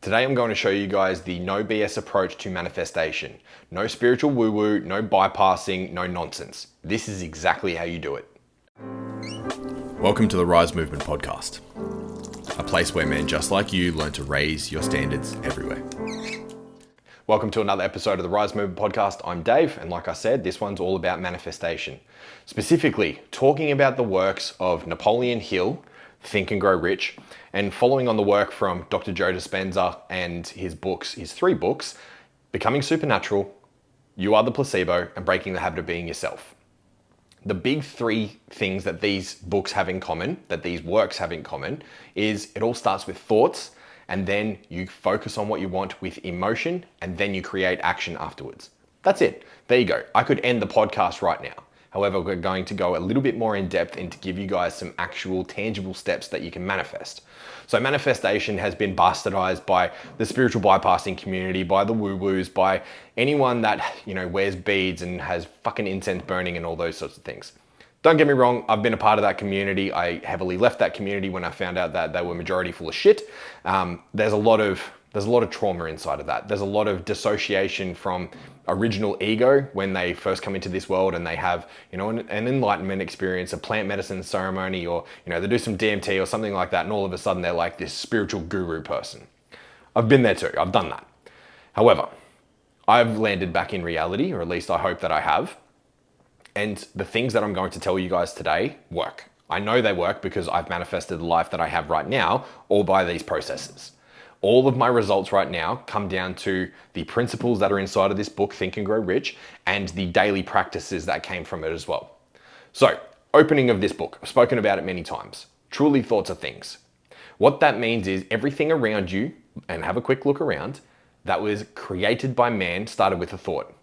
Today I'm going to show you guys the no BS approach to manifestation. No spiritual woo-woo, no bypassing, no nonsense. This is exactly how you do it. Welcome to the R.Y.S.E Movement Podcast, a place where men just like you learn to raise your standards everywhere. Welcome to another episode of the R.Y.S.E Movement Podcast. I'm Dave, and like I said, this one's all about manifestation. Specifically, talking about the works of Napoleon Hill, Think and Grow Rich, and following on the work from Dr. Joe Dispenza and his three books, Becoming Supernatural, You Are the Placebo, and Breaking the Habit of Being Yourself. The big three things that these books have in common, that these works have in common, is it all starts with thoughts, and then you focus on what you want with emotion, and then you create action afterwards. That's it. There you go. I could end the podcast right now. However, we're going to go a little bit more in depth and to give you guys some actual tangible steps that you can manifest. So manifestation has been bastardized by the spiritual bypassing community, by the woo-woos, by anyone that, wears beads and has fucking incense burning and all those sorts of things. Don't get me wrong, I've been a part of that community. I heavily left that community when I found out that they were majority full of shit. There's a lot of trauma inside of that. There's a lot of dissociation from original ego when they first come into this world and they have, an enlightenment experience, a plant medicine ceremony, or, they do some DMT or something like that, and all of a sudden they're like this spiritual guru person. I've been there too, I've done that. However, I've landed back in reality, or at least I hope that I have. And the things that I'm going to tell you guys today work. I know they work because I've manifested the life that I have right now, all by these processes. All of my results right now come down to the principles that are inside of this book, Think and Grow Rich, and the daily practices that came from it as well. So, opening of this book, I've spoken about it many times. Truly, thoughts are things. What that means is everything around you, and have a quick look around, that was created by man started with a thought.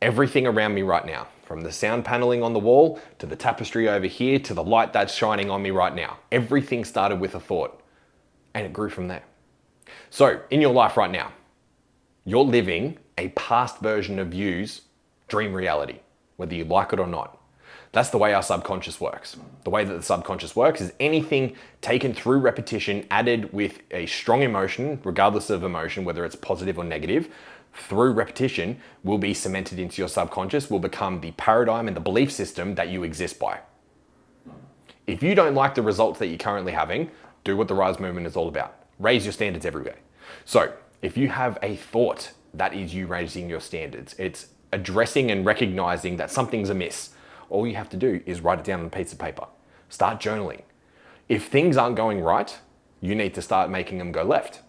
Everything around me right now, from the sound paneling on the wall, to the tapestry over here, to the light that's shining on me right now, everything started with a thought, and it grew from there. So, in your life right now, you're living a past version of you's dream reality, whether you like it or not. That's the way our subconscious works. The way that the subconscious works is anything taken through repetition, added with a strong emotion, regardless of emotion, whether it's positive or negative, through repetition will be cemented into your subconscious, will become the paradigm and the belief system that you exist by. If you don't like the results that you're currently having, do what the R.Y.S.E movement is all about. Raise your standards everywhere. So if you have a thought, that is you raising your standards. It's addressing and recognizing that something's amiss. All you have to do is write it down on a piece of paper. Start journaling. If things aren't going right, you need to start making them go left.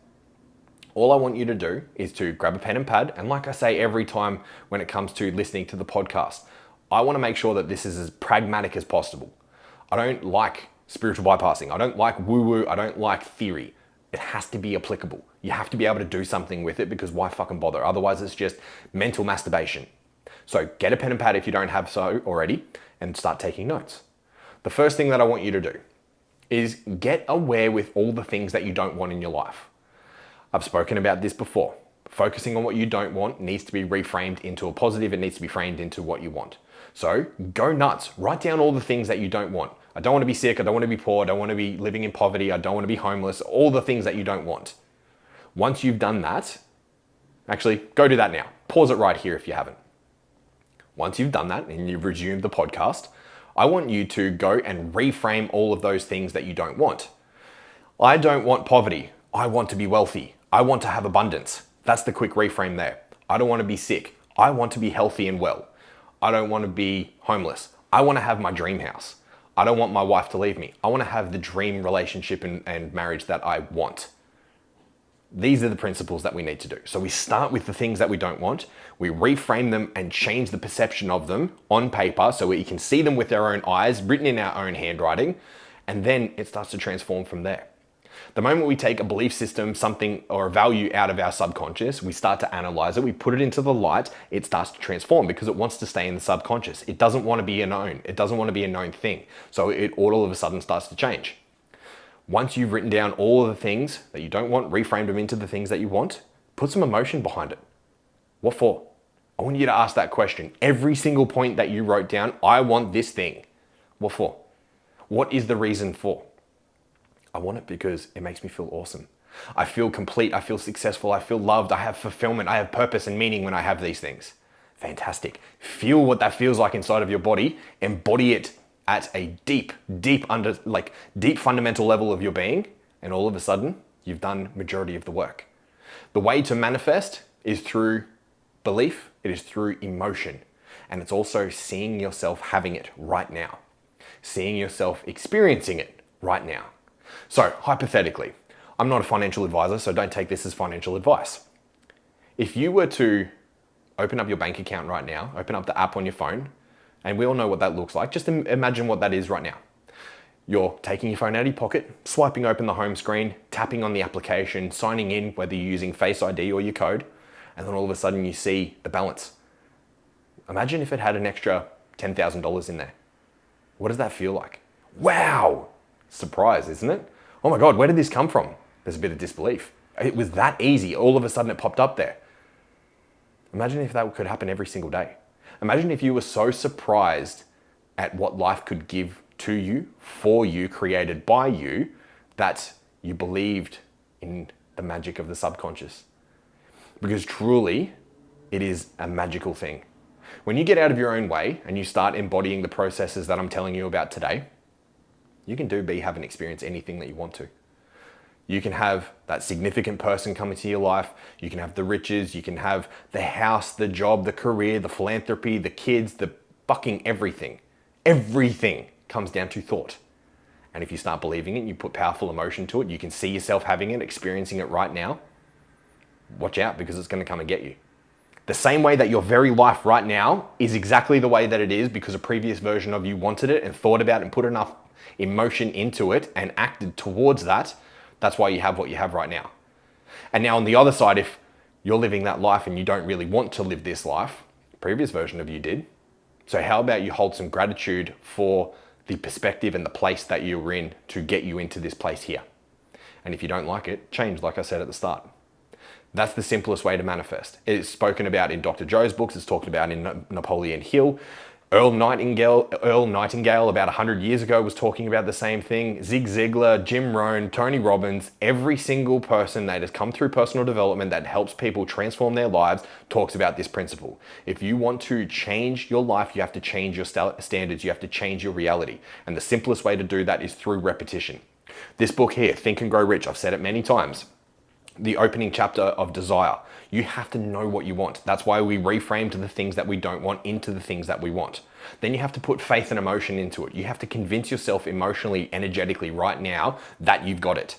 All I want you to do is to grab a pen and pad. And like I say every time when it comes to listening to the podcast, I want to make sure that this is as pragmatic as possible. I don't like spiritual bypassing. I don't like woo-woo. I don't like theory. It has to be applicable. You have to be able to do something with it because why fucking bother? Otherwise it's just mental masturbation. So get a pen and pad if you don't have so already and start taking notes. The first thing that I want you to do is get aware with all the things that you don't want in your life. I've spoken about this before. Focusing on what you don't want needs to be reframed into a positive. It needs to be framed into what you want. So go nuts. Write down all the things that you don't want. I don't want to be sick. I don't want to be poor. I don't want to be living in poverty. I don't want to be homeless. All the things that you don't want. Once you've done that, actually go do that now. Pause it right here if you haven't. Once you've done that and you've resumed the podcast, I want you to go and reframe all of those things that you don't want. I don't want poverty. I want to be wealthy. I want to have abundance. That's the quick reframe there. I don't want to be sick. I want to be healthy and well. I don't want to be homeless. I want to have my dream house. I don't want my wife to leave me. I want to have the dream relationship and marriage that I want. These are the principles that we need to do. So we start with the things that we don't want. We reframe them and change the perception of them on paper so we can see them with our own eyes, written in our own handwriting, and then it starts to transform from there. The moment we take a belief system, something or a value out of our subconscious, we start to analyze it, we put it into the light, it starts to transform because it wants to stay in the subconscious. It doesn't want to be a known. It doesn't want to be a known thing. So it all of a sudden starts to change. Once you've written down all of the things that you don't want, reframed them into the things that you want, put some emotion behind it. What for? I want you to ask that question. Every single point that you wrote down, I want this thing. What for? What is the reason for? I want it because it makes me feel awesome. I feel complete, I feel successful, I feel loved, I have fulfillment, I have purpose and meaning when I have these things. Fantastic. Feel what that feels like inside of your body, embody it at a deep fundamental level of your being, and all of a sudden, you've done majority of the work. The way to manifest is through belief, it is through emotion, and it's also seeing yourself having it right now, seeing yourself experiencing it right now. So hypothetically, I'm not a financial advisor, so don't take this as financial advice. If you were to open up your bank account right now, open up the app on your phone, and we all know what that looks like, just imagine what that is right now. You're taking your phone out of your pocket, swiping open the home screen, tapping on the application, signing in, whether you're using Face ID or your code, and then all of a sudden you see the balance. Imagine if it had an extra $10,000 in there. What does that feel like? Wow! Surprise, isn't it? Oh my God, where did this come from? There's a bit of disbelief. It was that easy. All of a sudden it popped up there. Imagine if that could happen every single day. Imagine if you were so surprised at what life could give to you, for you, created by you, that you believed in the magic of the subconscious. Because truly, it is a magical thing. When you get out of your own way and you start embodying the processes that I'm telling you about today, you can have and experience anything that you want to. You can have that significant person come into your life. You can have the riches. You can have the house, the job, the career, the philanthropy, the kids, the fucking everything. Everything comes down to thought. And if you start believing it, you put powerful emotion to it, you can see yourself having it, experiencing it right now. Watch out, because it's going to come and get you. The same way that your very life right now is exactly the way that it is because a previous version of you wanted it and thought about it and put enough emotion into it and acted towards that. That's why you have what you have right now. And now on the other side, if you're living that life and you don't really want to live this life, the previous version of you did. So how about you hold some gratitude for the perspective and the place that you're in to get you into this place here. And if you don't like it, change, like I said at the start. That's the simplest way to manifest. It's spoken about in Dr. Joe's books. It's talked about in Napoleon Hill. Earl Nightingale about 100 years ago was talking about the same thing. Zig Zigler, Jim Rohn, Tony Robbins, every single person that has come through personal development that helps people transform their lives talks about this principle. If you want to change your life, you have to change your standards. You have to change your reality. And the simplest way to do that is through repetition. This book here, Think and Grow Rich, I've said it many times. The opening chapter of desire. You have to know what you want. That's why we reframed the things that we don't want into the things that we want. Then you have to put faith and emotion into it. You have to convince yourself emotionally, energetically right now that you've got it.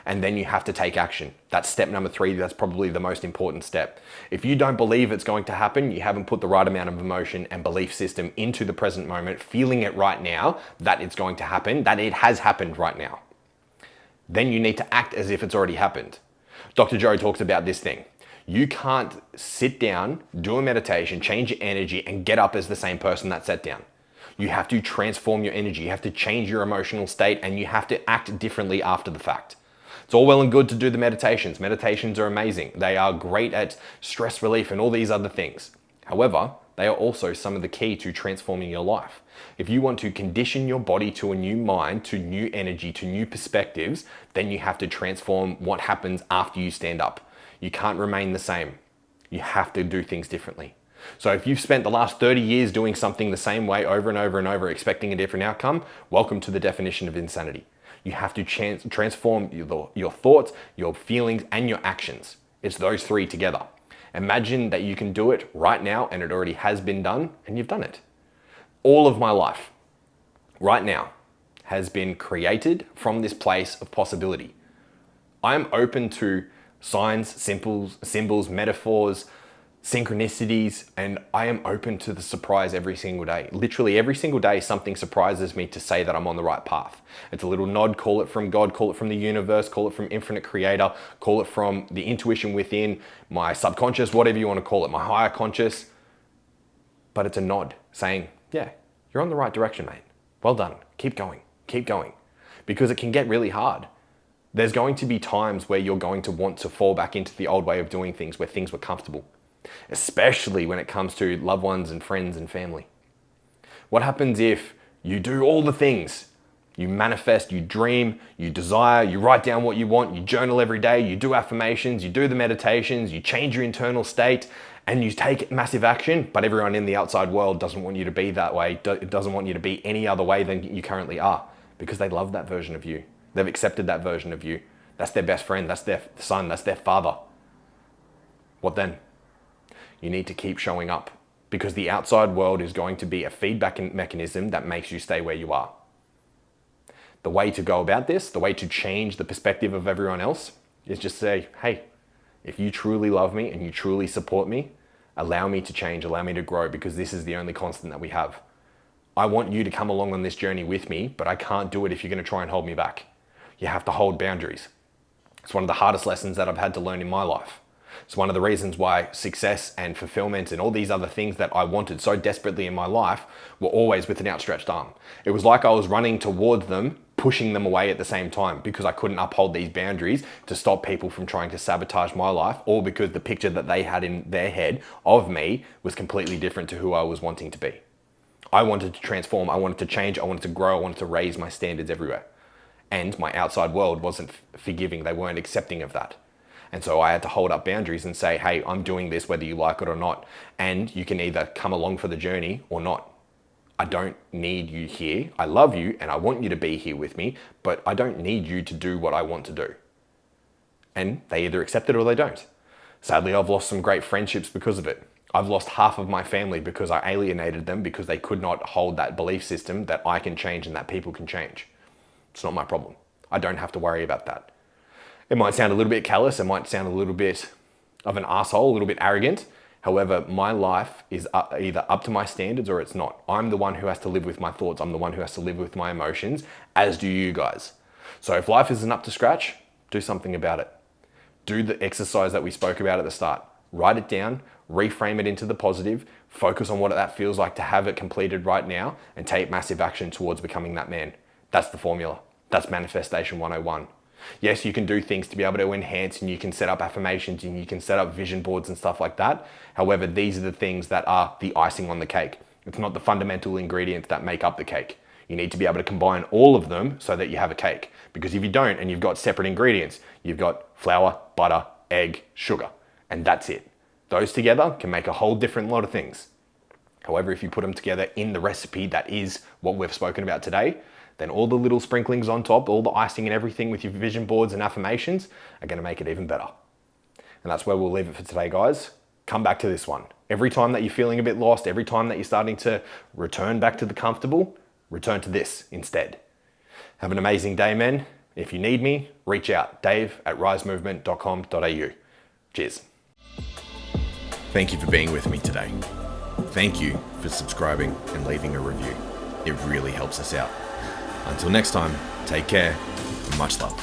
And then you have to take action. That's step number 3. That's probably the most important step. If you don't believe it's going to happen, you haven't put the right amount of emotion and belief system into the present moment, feeling it right now that it's going to happen, that it has happened right now. Then you need to act as if it's already happened. Dr. Joe talks about this thing. You can't sit down, do a meditation, change your energy, and get up as the same person that sat down. You have to transform your energy. You have to change your emotional state, and you have to act differently after the fact. It's all well and good to do the meditations. Meditations are amazing. They are great at stress relief and all these other things. However, they are also some of the key to transforming your life. If you want to condition your body to a new mind, to new energy, to new perspectives, then you have to transform what happens after you stand up. You can't remain the same. You have to do things differently. So if you've spent the last 30 years doing something the same way over and over and over, expecting a different outcome, welcome to the definition of insanity. You have to transform your thoughts, your feelings, and your actions. It's those 3 together. Imagine that you can do it right now, and it already has been done, and you've done it. All of my life, right now, has been created from this place of possibility. I am open to signs, symbols, metaphors, synchronicities, and I am open to the surprise every single day. Literally every single day, something surprises me to say that I'm on the right path. It's a little nod, call it from God, call it from the universe, call it from infinite creator, call it from the intuition within, my subconscious, whatever you want to call it, my higher conscious. But it's a nod saying, yeah, you're on the right direction, mate. Well done. Keep going. Keep going. Because it can get really hard. There's going to be times where you're going to want to fall back into the old way of doing things, where things were comfortable, especially when it comes to loved ones and friends and family. What happens if you do all the things? You manifest, you dream, you desire, you write down what you want, you journal every day, you do affirmations, you do the meditations, you change your internal state, and you take massive action. But everyone in the outside world doesn't want you to be that way. It doesn't want you to be any other way than you currently are, because they love that version of you. They've accepted that version of you. That's their best friend, that's their son, that's their father. What then? You need to keep showing up, because the outside world is going to be a feedback mechanism that makes you stay where you are. The way to go about this, the way to change the perspective of everyone else, is just say, hey, if you truly love me and you truly support me, allow me to change, allow me to grow, because this is the only constant that we have. I want you to come along on this journey with me, but I can't do it if you're going to try and hold me back. You have to hold boundaries. It's one of the hardest lessons that I've had to learn in my life. It's one of the reasons why success and fulfillment and all these other things that I wanted so desperately in my life were always with an outstretched arm. It was like I was running towards them, pushing them away at the same time, because I couldn't uphold these boundaries to stop people from trying to sabotage my life, or because the picture that they had in their head of me was completely different to who I was wanting to be. I wanted to transform, I wanted to change, I wanted to grow, I wanted to raise my standards everywhere. And my outside world wasn't forgiving, they weren't accepting of that. And so I had to hold up boundaries and say, hey, I'm doing this whether you like it or not. And you can either come along for the journey or not. I don't need you here. I love you and I want you to be here with me, but I don't need you to do what I want to do. And they either accept it or they don't. Sadly, I've lost some great friendships because of it. I've lost half of my family because I alienated them, because they could not hold that belief system that I can change and that people can change. It's not my problem. I don't have to worry about that. It might sound a little bit callous, it might sound a little bit of an asshole, a little bit arrogant. However, my life is either up to my standards or it's not. I'm the one who has to live with my thoughts. I'm the one who has to live with my emotions, as do you guys. So if life isn't up to scratch, do something about it. Do the exercise that we spoke about at the start. Write it down, reframe it into the positive, focus on what that feels like to have it completed right now, and take massive action towards becoming that man. That's the formula. That's Manifestation 101. Yes, you can do things to be able to enhance, and you can set up affirmations and you can set up vision boards and stuff like that. However, these are the things that are the icing on the cake. It's not the fundamental ingredients that make up the cake. You need to be able to combine all of them so that you have a cake. Because if you don't and you've got separate ingredients, you've got flour, butter, egg, sugar, and that's it. Those together can make a whole different lot of things. However, if you put them together in the recipe that is what we've spoken about today, then all the little sprinklings on top, all the icing and everything with your vision boards and affirmations are going to make it even better. And that's where we'll leave it for today, guys. Come back to this one. Every time that you're feeling a bit lost, every time that you're starting to return back to the comfortable, return to this instead. Have an amazing day, men. If you need me, reach out, dave@risemovement.com.au. Cheers. Thank you for being with me today. Thank you for subscribing and leaving a review. It really helps us out. Until next time, take care and much love.